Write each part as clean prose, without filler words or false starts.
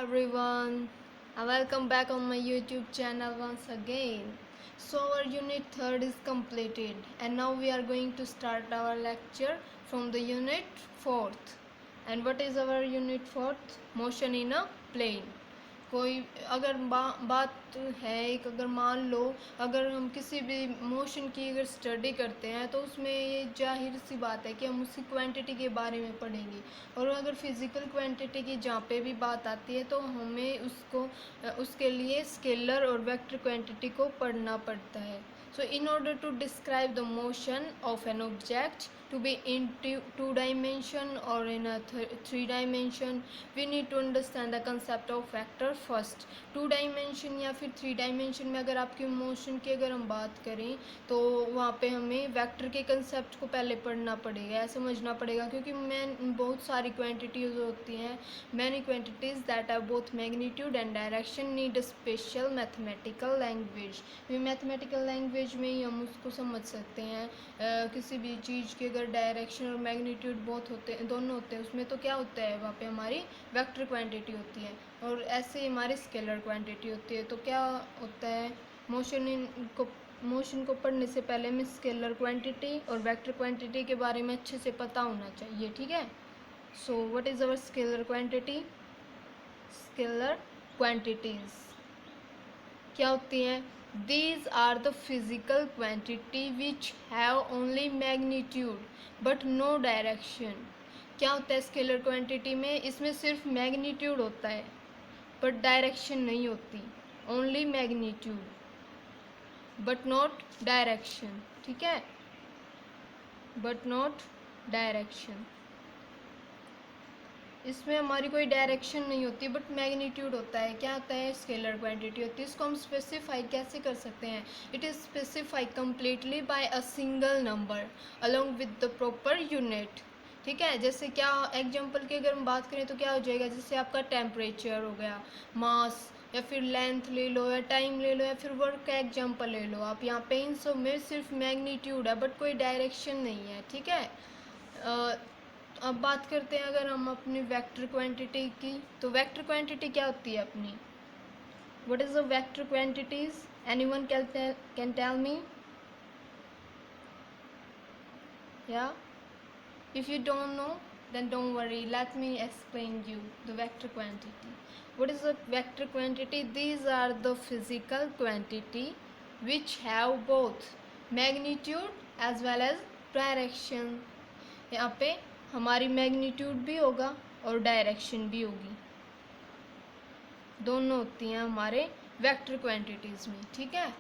everyone, and welcome back on my YouTube channel once again. So our unit 3rd is completed and now we are going to start our lecture from the unit 4th. And what is our unit 4th? Motion in a plane. कोई अगर बात है एक, अगर मान लो अगर हम किसी भी मोशन की अगर स्टडी करते हैं तो उसमें ये जाहिर सी बात है कि हम उसकी क्वांटिटी के बारे में पढ़ेंगे। और अगर फिज़िकल क्वांटिटी की जहाँ पे भी बात आती है तो हमें उसके लिए स्केलर और वेक्टर क्वांटिटी को पढ़ना पड़ता है। So in order to describe the motion of an object to be in two dimension or in a three dimension, we need to understand the concept of vector first. Two dimension या फिर three dimension में अगर आपकी motion की अगर हम बात करें तो वहाँ पे हमें वेक्टर के कंसेप्ट को पहले पढ़ना पड़ेगा या समझना पड़ेगा, क्योंकि बहुत सारी क्वांटिटीज होती हैं। Many quantities that are both magnitude and direction need special mathematical language. Mathematical language में ही हम उसको समझ सकते हैं। किसी भी चीज़ की अगर डायरेक्शन और मैग्नीट्यूड बहुत होते हैं, दोनों होते हैं, उसमें तो क्या होता है वहाँ पे हमारी वेक्टर क्वांटिटी होती है और ऐसे ही हमारी स्केलर क्वांटिटी होती है। तो क्या होता है, मोशन को पढ़ने से पहले हमें स्केलर क्वांटिटी और वेक्टर क्वांटिटी के बारे में अच्छे से पता होना चाहिए, ठीक है। So what is our scalar quantity? Scalar quantities क्या होती हैं? These are the physical quantity which have only magnitude but no direction. क्या होता है स्केलर क्वांटिटी में? इसमें सिर्फ मैग्नीट्यूड होता है बट डायरेक्शन नहीं होती। Only magnitude but not direction, ठीक है, बट नॉट डायरेक्शन। इसमें हमारी कोई डायरेक्शन नहीं होती बट मैग्नीट्यूड होता है। क्या होता है? स्केलर क्वांटिटी होती है। इसको हम स्पेसिफाई कैसे कर सकते हैं? It is specify completely bye a single number along with the proper unit, ठीक है। जैसे क्या एग्जांपल की अगर हम बात करें तो क्या हो जाएगा, जैसे आपका टेम्परेचर हो गया, मास या फिर लेंथ ले लो या टाइम ले लो या फिर वर्क का एग्जांपल ले लो आप। यहाँ पे इन सब में सिर्फ मैग्नीट्यूड है बट कोई डायरेक्शन नहीं है, ठीक है। अब बात करते हैं अगर हम अपनी वेक्टर क्वांटिटी की, तो वेक्टर क्वांटिटी क्या होती है अपनी? What is the vector quantities? Anyone can tell me? या if you don't know then don't worry, let me explain you the vector quantity. What is the vector quantity? These are the physical quantity which have both magnitude as well as direction. यहाँ पे हमारी magnitude भी होगा और direction भी होगी, दोनों होती हैं हमारे वेक्टर क्वांटिटीज़ में, ठीक है।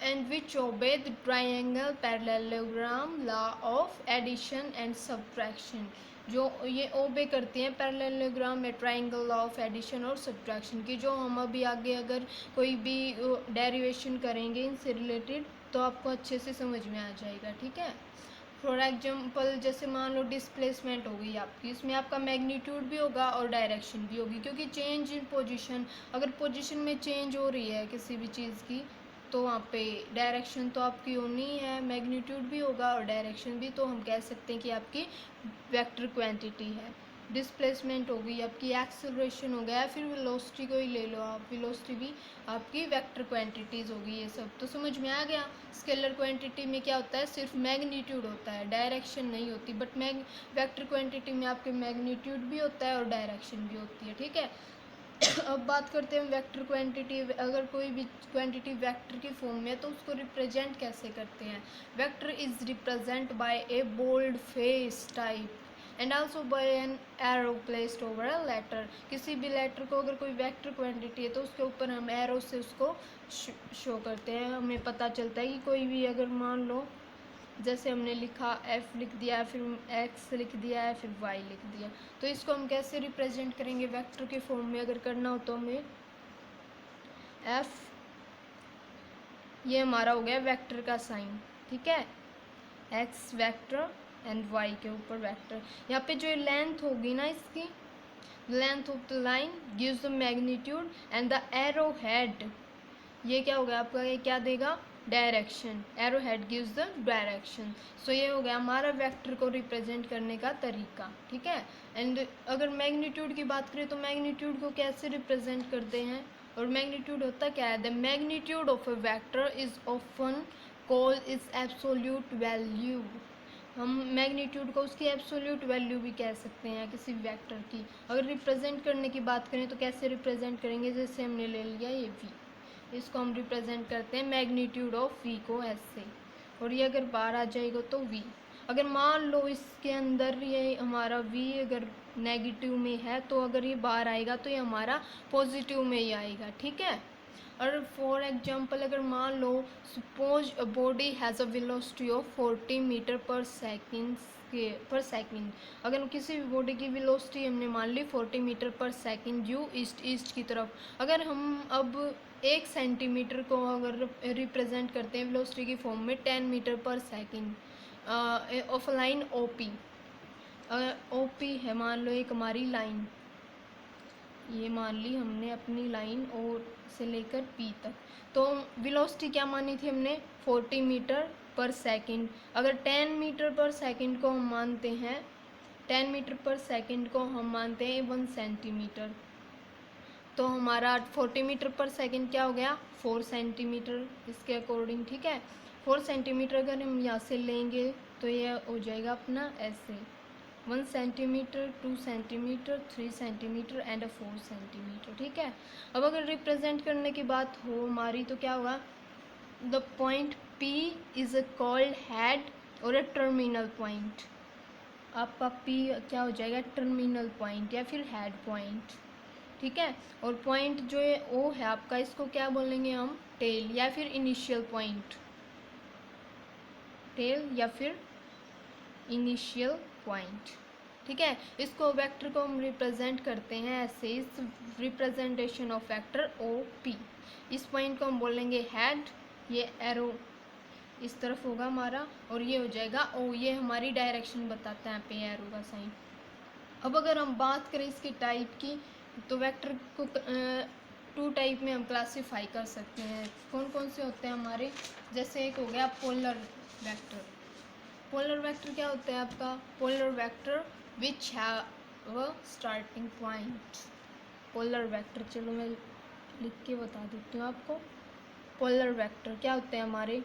And which obey the triangle parallelogram law of addition and subtraction. जो ये ओबे करती हैं पैरेललोग्राम या ट्रायंगल लॉ ऑफ एडिशन और सब्ट्रैक्शन की, जो हम अभी आगे अगर कोई भी डेरिवेशन करेंगे इनसे रिलेटेड तो आपको अच्छे से समझ में आ जाएगा, ठीक है। फॉर एग्जाम्पल जैसे मान लो डिस्प्लेसमेंट हो गई आपकी, इसमें आपका मैग्नीट्यूड भी होगा और डायरेक्शन भी होगी, क्योंकि चेंज इन पोजीशन, अगर पोजीशन में चेंज हो रही है किसी भी चीज़ की तो वहाँ पे डायरेक्शन तो आपकी होनी है, मैग्नीट्यूड भी होगा और डायरेक्शन भी। तो हम कह सकते हैं कि आपकी वेक्टर क्वांटिटी है। डिस्प्लेसमेंट हो गई आपकी, एक्सेलरेशन हो गया, फिर वेलोसिटी को ही ले लो आप, वेलोसिटी भी आपकी वेक्टर क्वांटिटीज़ होगी। ये सब तो समझ में आ गया। स्केलर क्वांटिटी में क्या होता है? सिर्फ मैग्नीट्यूड होता है, डायरेक्शन नहीं होती। बट वेक्टर क्वांटिटी में आपके मैग्नीट्यूड भी होता है और डायरेक्शन भी होती है, ठीक है। अब बात करते हैं वेक्टर क्वांटिटी। अगर कोई भी क्वांटिटी वेक्टर की फॉर्म में है तो उसको रिप्रेजेंट कैसे करते हैं? Vector is represent by a bold face type and also by an arrow placed over a letter. किसी भी लेटर को अगर कोई वेक्टर क्वांटिटी है तो उसके ऊपर हम एरो से उसको शो करते हैं। हमें पता चलता है कि कोई भी, अगर मान लो जैसे हमने लिखा f लिख दिया, फिर x लिख दिया है, फिर y लिख दिया, तो इसको हम कैसे रिप्रेजेंट करेंगे वेक्टर के फॉर्म में? अगर करना हो तो हमें f, ये हमारा हो गया वेक्टर का साइन, ठीक है, x वेक्टर एंड y के ऊपर वेक्टर। यहाँ पे जो लेंथ होगी ना इसकी, length of the line gives the magnitude and the arrow head, ये क्या होगा आपका? ये क्या देगा? Direction, arrow head gives the direction. So ये हो गया हमारा वेक्टर को रिप्रेजेंट करने का तरीका, ठीक है। एंड अगर मैग्नीट्यूड की बात करें तो मैग्नीट्यूड को कैसे रिप्रेजेंट करते हैं, और मैग्नीट्यूड होता क्या है, the magnitude of a vector is often called is absolute value. हम मैग्नीट्यूड को उसकी एब्सोल्यूट वैल्यू भी कह सकते हैं किसी वेक्टर की। अगर रिप्रेजेंट करने की बात करें तो कैसे रिप्रेजेंट करेंगे, जैसे हमने ले लिया ये वी, इसको हम रिप्रेजेंट करते हैं मैग्नीट्यूड ऑफ वी को ऐसे, और ये अगर बाहर आ जाएगा तो वी। अगर मान लो इसके अंदर ये हमारा वी अगर नेगेटिव में है तो अगर ये बाहर आएगा तो ये हमारा पॉजिटिव में ही आएगा, ठीक है। और फॉर एग्जांपल अगर मान लो suppose a body has a velocity of 40 metre per second, अगर किसी भी बॉडी की वेलोसिटी हमने मान ली 40 metre per second due east की तरफ, अगर हम अब 1 सेंटीमीटर को अगर रिप्रेजेंट करते हैं वेलोसिटी की फॉर्म में 10 metre per second of line OP, OP है मान लो एक हमारी लाइन, ये मान ली हमने अपनी लाइन ओ से लेकर पी तक, तो वेलोसिटी क्या मानी थी हमने 40 मीटर पर सेकंड। अगर 10 मीटर पर सेकंड को हम मानते हैं, 10 मीटर पर सेकंड को हम मानते हैं 1 सेंटीमीटर, तो हमारा 40 मीटर पर सेकंड क्या हो गया 4 सेंटीमीटर इसके अकॉर्डिंग, ठीक है। 4 सेंटीमीटर अगर हम यहाँ से लेंगे तो ये हो जाएगा अपना ऐसे 1 centimetre, 2 centimetre, 3 centimetre and 4 centimetre, ठीक है। अब अगर रिप्रेजेंट करने की बात हो हमारी तो क्या होगा, the point P is called head और अ टर्मिनल पॉइंट। आपका P क्या हो जाएगा, टर्मिनल पॉइंट या फिर हेड पॉइंट, ठीक है। और पॉइंट जो है O है आपका, इसको क्या बोलेंगे हम, टेल या फिर इनिशियल पॉइंट, टेल या फिर इनिशियल पॉइंट, ठीक है। इसको वेक्टर को हम रिप्रेजेंट करते हैं ऐसे, इस representation of vector O P. इस पॉइंट को हम बोलेंगे हेड, ये एरो इस तरफ होगा हमारा, और ये हो जाएगा ओ, ये हमारी डायरेक्शन बताता है यहाँ पे एरो का साइन। अब अगर हम बात करें इसकी टाइप की तो वेक्टर को 2 टाइप में हम क्लासीफाई कर सकते हैं। कौन कौन से होते हैं हमारे, जैसे एक हो गया पोलर वेक्टर। पोलर वेक्टर क्या होता है आपका, polar vector which have a starting point. Polar vector, चलो मैं लिख के बता देती हूँ आपको। पोलर वेक्टर क्या होते हैं हमारे,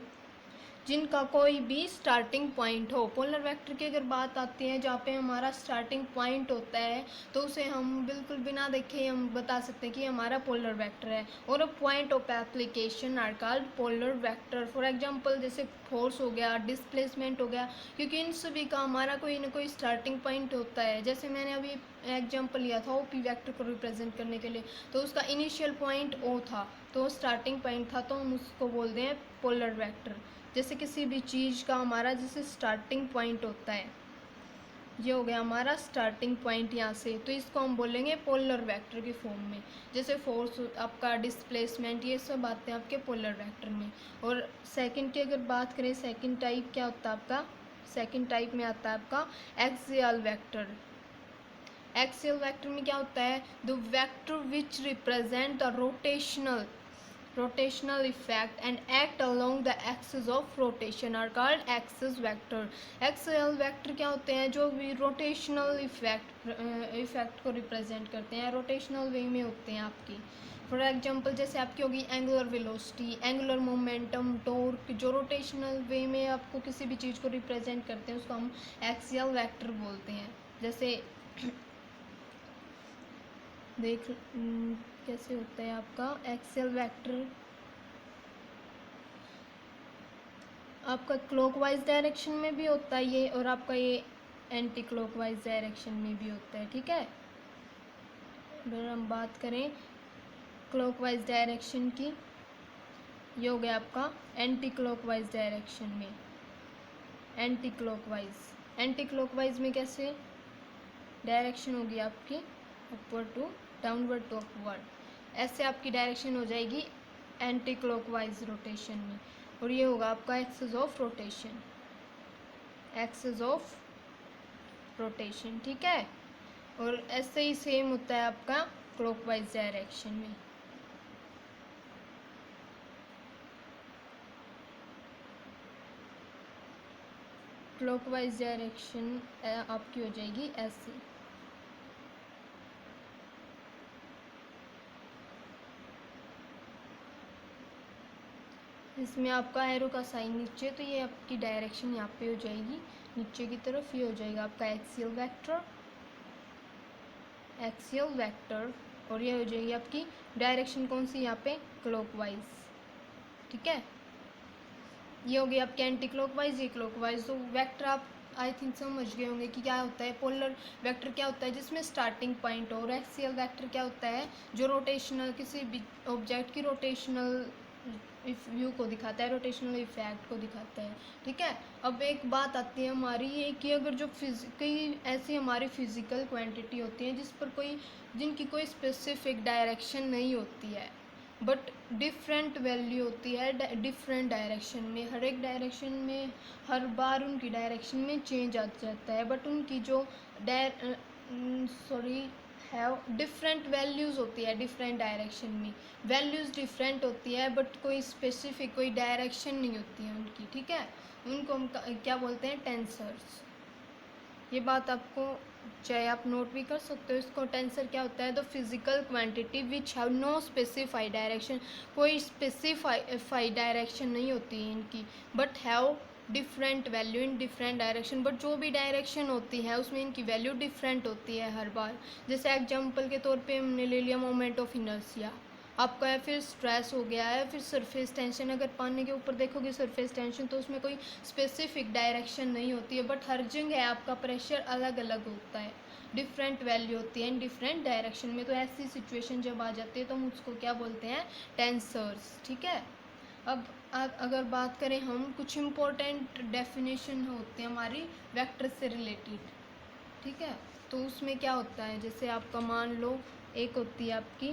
जिनका कोई भी स्टार्टिंग पॉइंट हो। पोलर वेक्टर की अगर बात आती है जहाँ पे हमारा स्टार्टिंग पॉइंट होता है तो उसे हम बिल्कुल बिना देखे हम बता सकते हैं कि हमारा पोलर वेक्टर है। और point of application are called polar vector. For example जैसे फोर्स हो गया, डिस्प्लेसमेंट हो गया, क्योंकि इन सभी का हमारा कोई ना कोई स्टार्टिंग पॉइंट होता है। जैसे मैंने अभी एग्जांपल लिया था ओपी वेक्टर को रिप्रेजेंट करने के लिए, तो उसका इनिशियल पॉइंट ओ था, तो स्टार्टिंग पॉइंट था, तो हम उसको बोलते हैं पोलर वेक्टर। जैसे किसी भी चीज़ का हमारा जैसे स्टार्टिंग पॉइंट होता है, ये हो गया हमारा स्टार्टिंग पॉइंट यहाँ से, तो इसको हम बोलेंगे पोलर वेक्टर की फॉर्म में। जैसे फोर्स आपका, डिस्प्लेसमेंट, ये सब आते हैं आपके पोलर वेक्टर में। और सेकंड की अगर बात करें, सेकंड टाइप क्या होता है आपका, सेकंड टाइप में आता है आपका एक्सियल वेक्टर। एक्सियल वेक्टर में क्या होता है, the vector which represent the rotational effect and act along the axis of rotation are called axis vector। axial vector क्या होते हैं, जो भी rotational effect को represent करते हैं, rotational way में होते हैं आपकी। फॉर एग्जाम्पल जैसे आपकी होगी angular velocity, angular momentum, torque, जो रोटेशनल वे में आपको किसी भी चीज़ को रिप्रेजेंट करते हैं उसको हम एक्सियल वेक्टर बोलते हैं। जैसे देख कैसे होता है आपका एक्सियल वेक्टर, आपका क्लॉकवाइज डायरेक्शन में भी होता है ये, और आपका ये एंटी क्लॉकवाइज डायरेक्शन में भी होता है, ठीक है। अगर हम बात करें क्लॉकवाइज डायरेक्शन की, ये हो गया आपका एंटी क्लॉकवाइज डायरेक्शन में। एंटी क्लॉकवाइज में कैसे डायरेक्शन होगी आपकी, upward to downward to upward, ऐसे आपकी डायरेक्शन हो जाएगी एंटी क्लॉकवाइज रोटेशन में। और ये होगा आपका axis of rotation, axis of rotation, ठीक है। और ऐसे ही सेम होता है आपका क्लॉकवाइज डायरेक्शन में। क्लॉकवाइज डायरेक्शन आपकी हो जाएगी ऐसी। इसमें आपका एरो का साइन नीचे, तो ये आपकी डायरेक्शन यहाँ पे हो जाएगी नीचे की तरफ। ये हो जाएगा आपका एक्सियल वेक्टर और ये हो जाएगी आपकी डायरेक्शन कौन सी यहाँ पे, क्लॉकवाइज। ठीक है, ये हो गई आपकी एंटी क्लॉकवाइज, ये क्लॉकवाइज। तो वेक्टर आप आई थिंक समझ गए होंगे कि क्या होता है। पोलर वेक्टर क्या होता है, जिसमें स्टार्टिंग पॉइंट और एक्सियल वेक्टर क्या होता है, जो रोटेशनल किसी भी ऑब्जेक्ट की रोटेशनल व्यू को दिखाता है, रोटेशनल इफेक्ट को दिखाता है। ठीक है, अब एक बात आती है हमारी ये कि अगर जो कई ऐसी हमारी फिजिकल क्वांटिटी होती है जिनकी कोई स्पेसिफिक डायरेक्शन नहीं होती है, बट डिफरेंट वैल्यू होती है डिफरेंट डायरेक्शन में। हर एक डायरेक्शन में हर बार उनकी डायरेक्शन में चेंज आ जाता है, बट उनकी जो हैव डिफरेंट वैल्यूज़ होती है डिफरेंट डायरेक्शन में। वैल्यूज़ डिफरेंट होती है बट कोई स्पेसिफिक कोई डायरेक्शन नहीं होती है उनकी। ठीक है, उनको हम क्या बोलते हैं, टेंसर्स। ये बात आपको चाहे आप नोट भी कर सकते हो इसको। टेंसर क्या होता है, the physical quantity which have no specified direction, कोई स्पेसिफाई डायरेक्शन नहीं होती है इनकी, but have different value in different direction. But जो भी डायरेक्शन होती है उसमें इनकी वैल्यू डिफरेंट होती है हर बार। जैसे एग्जाम्पल के तौर पे हमने ले लिया मोमेंट ऑफ इनर्शिया, आपका है फिर स्ट्रेस हो गया है, फिर सरफेस टेंशन। अगर पानी के ऊपर देखोगे सरफेस टेंशन, तो उसमें कोई स्पेसिफिक डायरेक्शन नहीं होती है, बट हर जगह आपका प्रेशर अलग अलग होता है, डिफरेंट वैल्यू होती है इन डिफरेंट डायरेक्शन में। तो ऐसी सिचुएशन जब आ जाती है तो हम उसको क्या बोलते हैं, टेंसर्स। ठीक है, अब अगर बात करें हम, कुछ इम्पोर्टेंट डेफिनेशन होते हैं हमारी वेक्टर से रिलेटेड। ठीक है, तो उसमें क्या होता है, जैसे आपका मान लो एक होती है आपकी,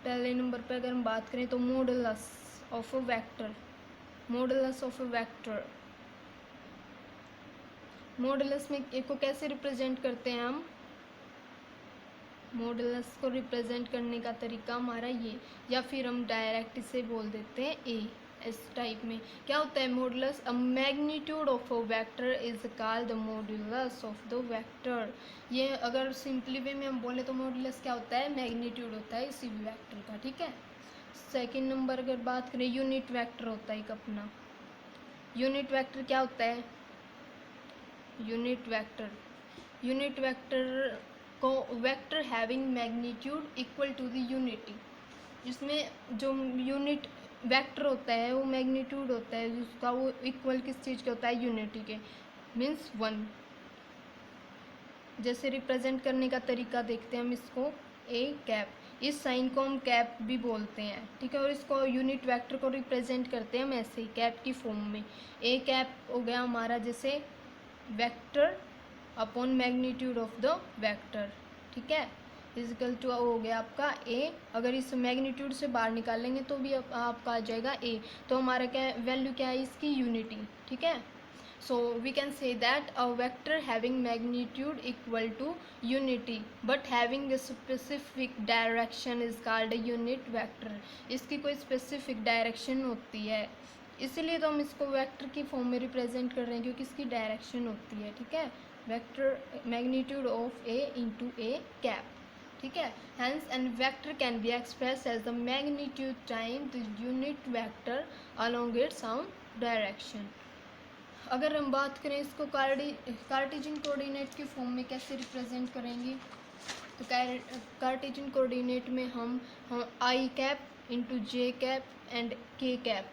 पहले नंबर पे अगर हम बात करें तो modulus of a vector. Modulus of a vector, modulus में एक को कैसे रिप्रेजेंट करते हैं हम, मॉडुलस को रिप्रेजेंट करने का तरीका हमारा ये, या फिर हम डायरेक्ट इसे बोल देते हैं ए। इस टाइप में क्या होता है modulus, a magnitude of a vector is called the modulus of the vector. ये अगर सिंपली वे में हम बोले तो मॉडुलस क्या होता है, मैग्नीट्यूड होता है किसी भी वेक्टर का। ठीक है, सेकंड नंबर अगर बात करें, यूनिट वेक्टर होता है एक अपना। यूनिट वेक्टर क्या होता है, यूनिट वेक्टर को vector having magnitude equal to the unity, जिसमें जो यूनिट वेक्टर होता है वो मैग्नीट्यूड होता है उसका, वो इक्वल किस चीज़ के होता है, यूनिटी के, मीन्स 1। जैसे रिप्रेजेंट करने का तरीका देखते हैं हम इसको, ए कैप, इस साइन को हम कैप भी बोलते हैं। ठीक है, और इसको यूनिट वेक्टर को रिप्रेजेंट करते हैं हम ऐसे ही कैप की फॉर्म में। ए कैप हो गया हमारा जैसे vector upon magnitude of the vector. ठीक है, इजिकल टू हो गया आपका ए, अगर इस मैग्नीट्यूड से बाहर निकालेंगे तो भी आपका आ जाएगा ए। तो हमारा क्या वैल्यू क्या है इसकी, यूनिटी। ठीक है, so we can say that a vector having magnitude equal to unity but having a specific direction is called a unit vector। इसकी कोई specific direction होती है, इसलिए तो हम इसको वेक्टर की फॉर्म में रिप्रेजेंट कर रहे हैं क्योंकि इसकी डायरेक्शन होती है। ठीक है, vector magnitude of A into A cap. ठीक है, hence and vector can be expressed as the magnitude time the unit vector along its own direction। अगर हम बात करें इसको कार्टेशियन कोऑर्डिनेट की फॉर्म में कैसे रिप्रेजेंट करेंगे, तो कार्टेशियन कोऑर्डिनेट में हम i cap into j cap and k cap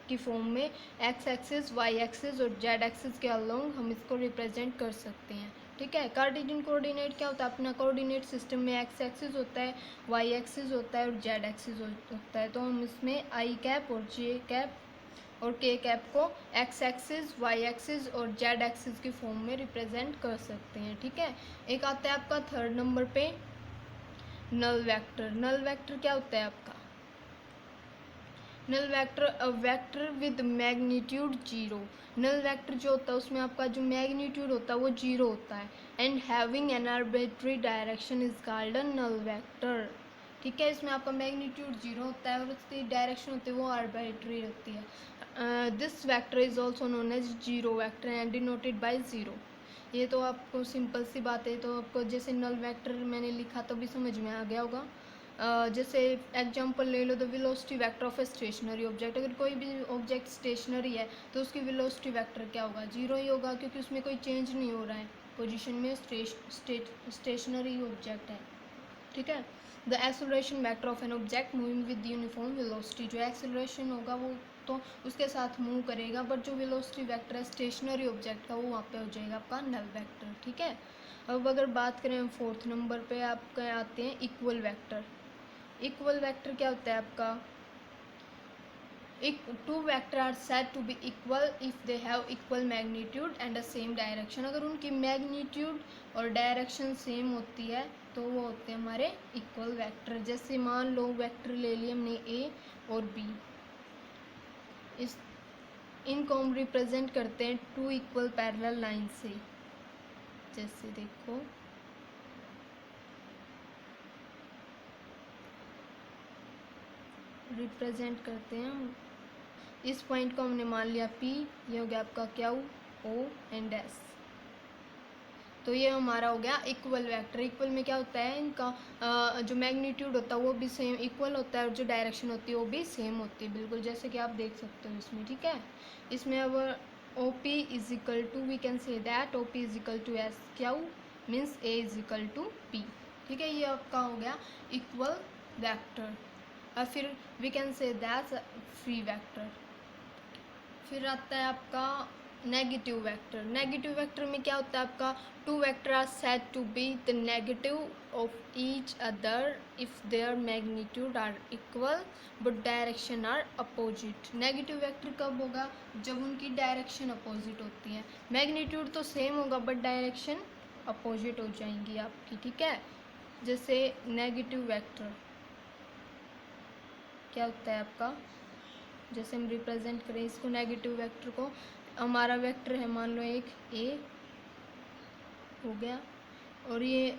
की फॉर्म में एक्स एक्सिस, वाई एक्सिस और जेड एक्सिस के अलोंग हम इसको रिप्रेजेंट कर सकते हैं। ठीक है, कार्टेशियन कोऑर्डिनेट क्या होता है, अपना कोऑर्डिनेट सिस्टम में एक्स एक्सिस होता है, वाई एक्सिस होता है और जेड एक्सिस होता है। तो हम इसमें आई कैप और जे कैप और के कैप को एक्स एक्सिस, वाई एक्सिस और जेड एक्सिस की फॉर्म में रिप्रेजेंट कर सकते हैं। ठीक है, एक आता है आपका थर्ड नंबर पे नल वेक्टर। नल वेक्टर क्या होता है आपका, null vector a vector with magnitude 0। Null vector जो होता है उसमें आपका जो मैग्नीट्यूड होता है वो 0 होता है, and having an arbitrary direction is called a null vector. ठीक है, इसमें आपका मैग्नीट्यूड 0 होता है और उसकी डायरेक्शन होती है वो आर्बिट्री होती है। This vector is also known as zero vector and denoted by zero. ये तो आपको सिंपल सी बात है, तो आपको जैसे नल वेक्टर मैंने लिखा तो भी समझ में आ गया होगा। जैसे एग्जांपल ले लो, the velocity vector of a stationary object. अगर कोई भी ऑब्जेक्ट स्टेशनरी है तो उसकी वेलोसिटी वेक्टर क्या होगा, जीरो ही होगा, क्योंकि उसमें कोई चेंज नहीं हो रहा है पोजीशन में, स्टेशनरी ऑब्जेक्ट है। ठीक है। The acceleration vector of an object moving with uniform velocity. जो एक्सेलरेशन होगा वो तो उसके साथ मूव करेगा, बट जो वेलोसिटी वेक्टर है स्टेशनरी ऑब्जेक्ट का वो वहाँ पे हो जाएगा आपका नल वेक्टर। ठीक है। अब अगर बात करें हम फोर्थ नंबर पे आपके आते हैं इक्वल वेक्टर। इक्वल वेक्टर क्या होता है आपका, two vector are said to be equal if they have equal magnitude and the same direction. अगर उनकी मैग्नीट्यूड और डायरेक्शन सेम होती है तो वो होते हैं हमारे इक्वल वेक्टर। जैसे मान लो वेक्टर ले लिए हमने ए और बी, इस इनको हम रिप्रेजेंट करते हैं टू इक्वल पैरेलल लाइन से। जैसे देखो रिप्रेजेंट करते हैं हम, इस पॉइंट को हमने मान लिया P, ये हो गया आपका क्यू, O एंड S। तो ये हमारा हो गया इक्वल वेक्टर। इक्वल में क्या होता है, इनका जो मैग्नीट्यूड होता है वो भी सेम इक्वल होता है और जो डायरेक्शन होती है वो भी सेम होती है, बिल्कुल जैसे कि आप देख सकते हो इसमें। ठीक है। इसमें अब OP is equal to, we can say that OP is equal to S Q means A is equal to P। ठीक है, ये आपका हो गया इक्वल वेक्टर। और फिर we can say that free vector. फिर आता है आपका नेगेटिव वेक्टर। नेगेटिव वेक्टर में क्या होता है आपका, two vector are said to be the negative of each other if their magnitude are equal but direction are opposite. Negative vector कब होगा, जब उनकी डायरेक्शन अपोजिट होती है। मैग्नीट्यूड तो सेम होगा बट डायरेक्शन अपोजिट हो जाएंगी आपकी। ठीक है। जैसे नेगेटिव वेक्टर क्या होता है आपका, जैसे हम रिप्रेजेंट करें इसको नेगेटिव वेक्टर को, हमारा वेक्टर है मान लो एक ए हो गया और ये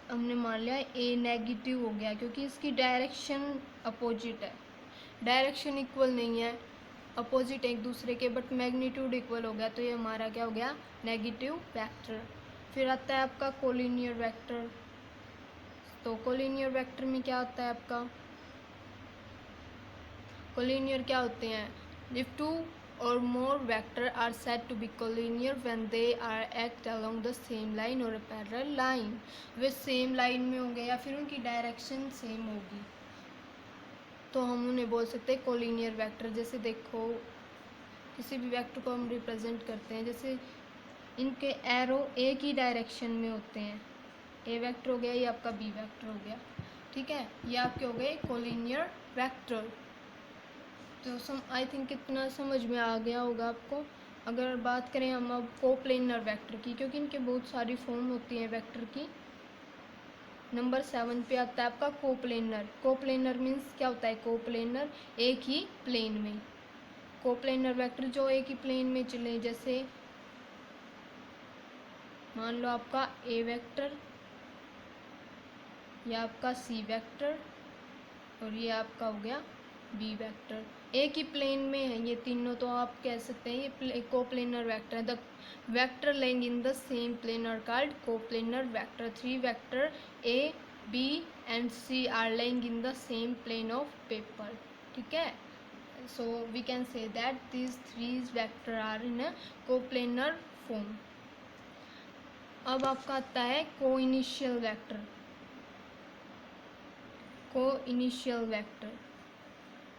हमने मान लिया ए नेगेटिव हो गया क्योंकि इसकी डायरेक्शन अपोजिट है। डायरेक्शन इक्वल नहीं है, अपोजिट एक दूसरे के, बट मैग्नीट्यूड इक्वल हो गया, तो ये हमारा क्या हो गया, नेगेटिव वेक्टर। फिर आता है आपका कोलिनियर वेक्टर। तो कोलिनियर वेक्टर में क्या होता है आपका, कोलिनियर क्या होते हैं, if two or more vector are said to be collinear when they are act along the same line or a parallel line. वे सेम लाइन में होंगे या फिर उनकी डायरेक्शन सेम होगी तो हम उन्हें बोल सकते हैं कोलिनियर वेक्टर। जैसे देखो किसी भी वेक्टर को हम रिप्रेजेंट करते हैं, जैसे इनके एरो एक ही डायरेक्शन में होते हैं, ए वेक्टर हो गया, ये आपका बी वेक्टर हो गया। ठीक है, ये आपके हो गए कोलिनियर वेक्टर। तो आई थिंक कितना समझ में आ गया होगा आपको। अगर बात करें हम अब कोप्लेनर वेक्टर की, क्योंकि इनके बहुत सारी फॉर्म होती हैं वेक्टर की। नंबर 7 पे आता है आपका कोप्लेनर। कोप्लेनर मीन्स क्या होता है, कोप्लेनर एक ही प्लेन में। कोप्लेनर वेक्टर जो एक ही प्लेन में चले, जैसे मान लो आपका ए वेक्टर, या आपका सी वेक्टर और ये आपका हो गया बी वेक्टर। एक ही प्लेन में है ये तीनों, तो आप कह सकते हैं ये कोप्लेनर वेक्टर है। The vector lying in the same plane are called coplanar vector. Three vector A B and C are lying in the same plane of paper. ठीक है, so we can say that these three vector are in a coplanar form. अब आपका आता है coinitial vector. Coinitial vector,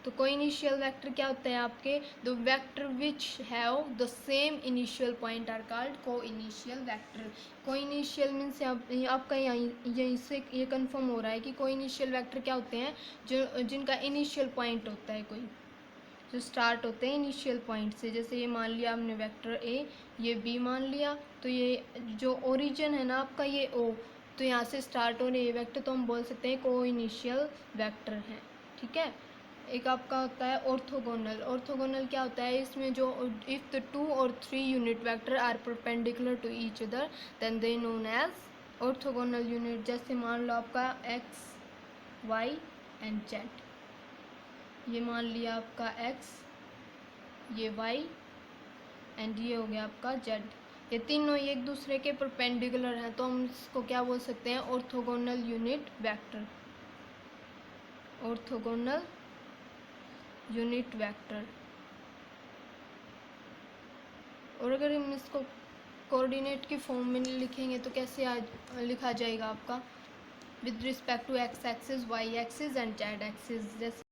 तो coinitial vector क्या होते हैं आपके, the vector which have the same initial point are called coinitial vector. Coinitial means आपका यहीं से ये कंफर्म हो रहा है कि को इनिशियल वेक्टर क्या होते हैं, जो जिनका इनिशियल पॉइंट होता है, कोई जो स्टार्ट होते हैं इनिशियल पॉइंट से। जैसे ये मान लिया हमने वेक्टर ए, ये बी मान लिया, तो ये जो ओरिजिन है ना आपका ये ओ, तो यहाँ से स्टार्ट हो रहे ये वेक्टर, तो हम बोल सकते हैं को इनिशियल वेक्टर है। ठीक है। एक आपका होता है ऑर्थोगोनल। ऑर्थोगोनल क्या होता है, इसमें जो इफ द 2 और 3 unit vector are perpendicular to each other then they known as orthogonal unit. जैसे मान लो आपका एक्स वाई एंड जेड, ये मान लिया आपका एक्स ये वाई एंड ये हो गया आपका जेड। ये तीनों एक दूसरे के परपेंडिकुलर हैं, तो हम इसको क्या बोल सकते हैं, orthogonal unit vector, orthogonal unit vector. और अगर हम इसको कोऑर्डिनेट की फॉर्म में लिखेंगे तो कैसे लिखा जाएगा आपका, with respect to X axis, Y axis and Z axis. जैसे